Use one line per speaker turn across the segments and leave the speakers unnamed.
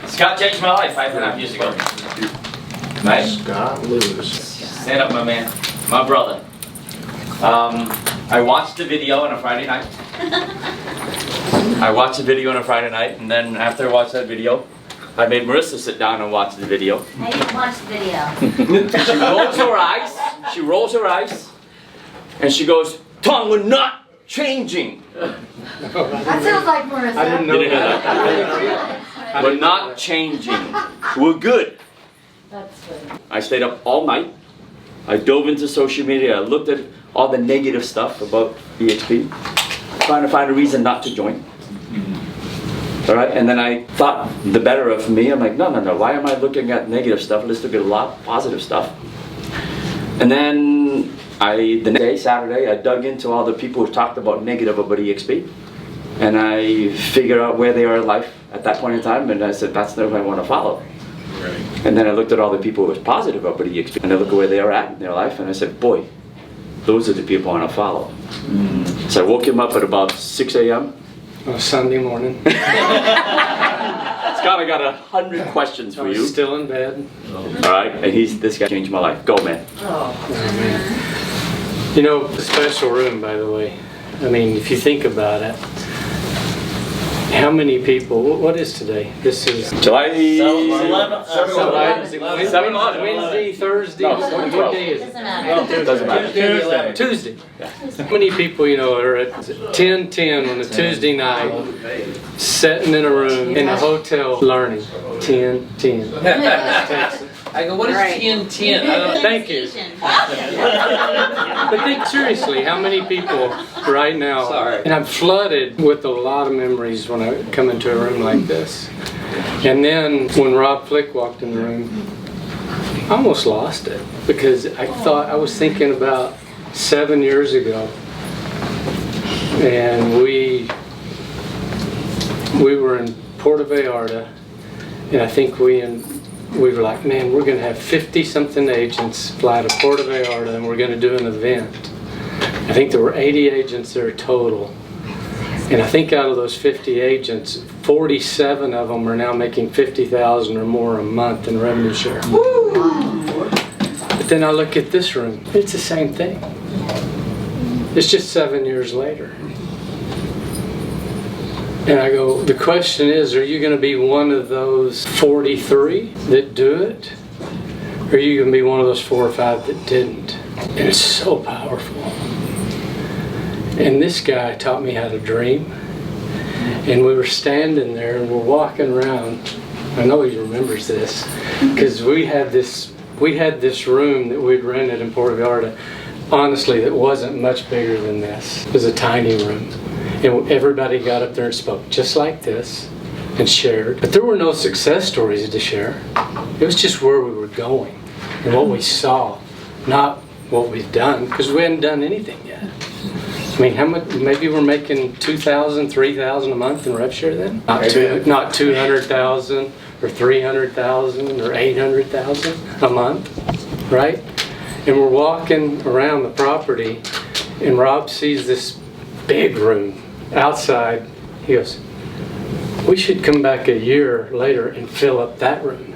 Scott changed my life 5.5 years ago. Right?
Scott Lewis.
Stand up, my man. My brother. I watched the video on a Friday night. And then after I watched that video, I made Marissa sit down and watch the video.
I didn't watch the video.
She rolls her eyes, and she goes, "Truong, we're not changing."
That sounds like Marissa.
I didn't know
Did you hear
that.
We're not changing. We're good.
That's good.
I stayed up all night. I dove into social media. I looked at all the negative stuff about eXp, trying to find a reason not to join. All right, and then I thought the better of me. I'm like, no. Why am I looking at negative stuff? Let's look at a lot of positive stuff. And then the next day, Saturday, I dug into all the people who talked about negative about eXp, and I figured out where they are in life at that point in time, and I said, that's the one I want to follow. Right. And then I looked at all the people who was positive about eXp, and I looked at where they are at in their life, and I said, boy, those are the people I want to follow. So I woke him up at about 6 a.m.
Sunday morning.
Scott, I got 100 questions for you.
Still in bed.
All right, and this guy changed my life. Go, man.
Oh, man. You know, a special room, by the way. I mean, if you think about it, how many people, what is today? This is
July
11th. Wednesday, Thursday, what day is it?
Doesn't matter.
Doesn't matter.
Tuesday. How many people, you know, are at 10:10 on a Tuesday night, sitting in a room in a hotel learning? 10:10.
I go, what is TN10?
Thank you. But think seriously, how many people right now,
Sorry.
and I'm flooded with a lot of memories when I come into a room like this. And then when Rob Flick walked in the room, I almost lost it because I was thinking about 7 years ago, and we were in Puerto Vallarta, and I think we were like, man, we're going to have 50-something agents fly to Puerto Vallarta, and we're going to do an event. I think there were 80 agents there total. And I think out of those 50 agents, 47 of them are now making $50,000 or more a month in revenue share. But then I look at this room, it's the same thing. It's just 7 years later. And I go, the question is, are you going to be one of those 43 that do it? Or are you going to be one of those 4 or 5 that didn't? And it's so powerful. And this guy taught me how to dream. And we were standing there and we're walking around. I know he remembers this, because we had this room that we'd rented in Puerto Vallarta, honestly, that wasn't much bigger than this. It was a tiny room. And everybody got up there and spoke just like this and shared. But there were no success stories to share. It was just where we were going and what we saw, not what we've done, because we hadn't done anything yet. I mean, how much? Maybe we're making $2,000, $3,000 a month in rev share then? Not 200,000 or 300,000 or 800,000 a month, right? And we're walking around the property, and Rob sees this big room outside. He goes, we should come back a year later and fill up that room.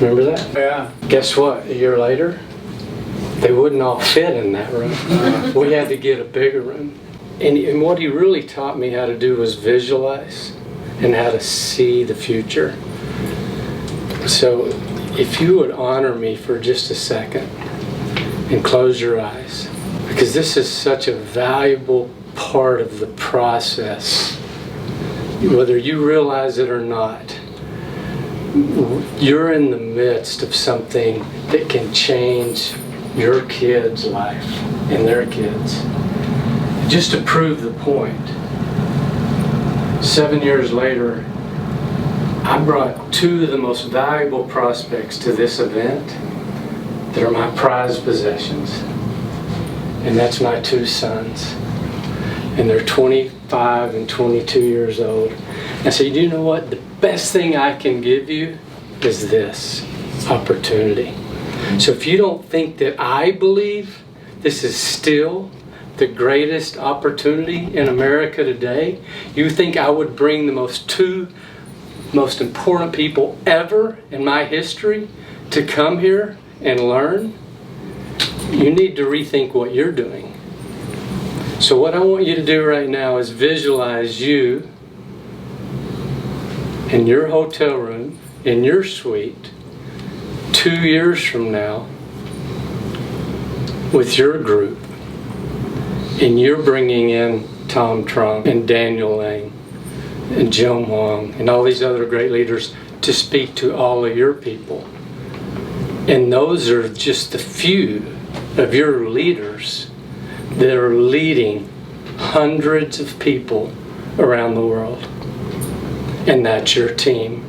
Remember that?
Yeah.
Guess what? A year later, they wouldn't all fit in that room. We had to get a bigger room. And what he really taught me how to do was visualize and how to see the future. So if you would honor me for just a second and close your eyes, because this is such a valuable part of the process. Whether you realize it or not, you're in the midst of something that can change your kids' life and their kids. Just to prove the point, 7 years later, I brought 2 of the most valuable prospects to this event that are my prized possessions. And that's my 2 sons. And they're 25 and 22 years old. I said, you know what? The best thing I can give you is this opportunity. So if you don't think that I believe this is still the greatest opportunity in America today, you think I would bring the most 2 most important people ever in my history to come here and learn, you need to rethink what you're doing. So what I want you to do right now is visualize you in your hotel room, in your suite, 2 years from now, with your group, and you're bringing in Tom Truong and Daniel Lang and Joe Wong and all these other great leaders to speak to all of your people. And those are just the few of your leaders that are leading hundreds of people around the world. And that's your team.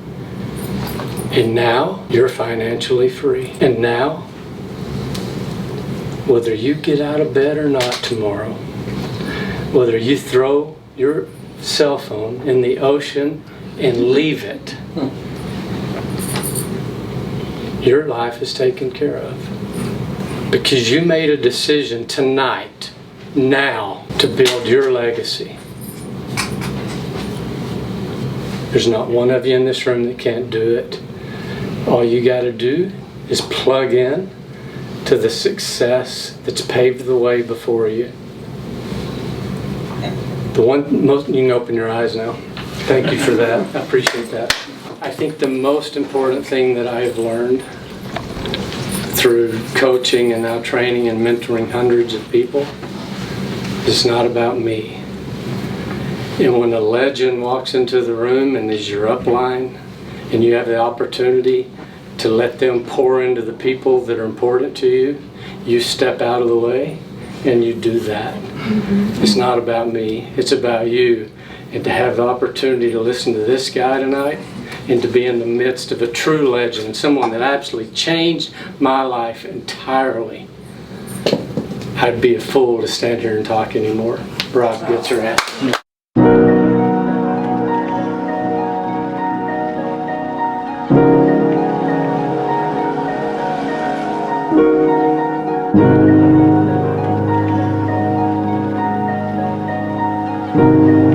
And now you're financially free. And now, whether you get out of bed or not tomorrow, whether you throw your cell phone in the ocean and leave it, your life is taken care of. Because you made a decision tonight, now, to build your legacy. There's not one of you in this room that can't do it. All you got to do is plug in to the success that's paved the way before you. You can open your eyes now. Thank you for that. I appreciate that. I think the most important thing that I've learned through coaching and now training and mentoring hundreds of people is not about me. And when a legend walks into the room and is your upline, and you have the opportunity to let them pour into the people that are important to you, you step out of the way and you do that. It's not about me, it's about you. And to have the opportunity to listen to this guy tonight and to be in the midst of a true legend, someone that absolutely changed my life entirely, I'd be a fool to stand here and talk anymore. Rob gets her ass.
Thank you.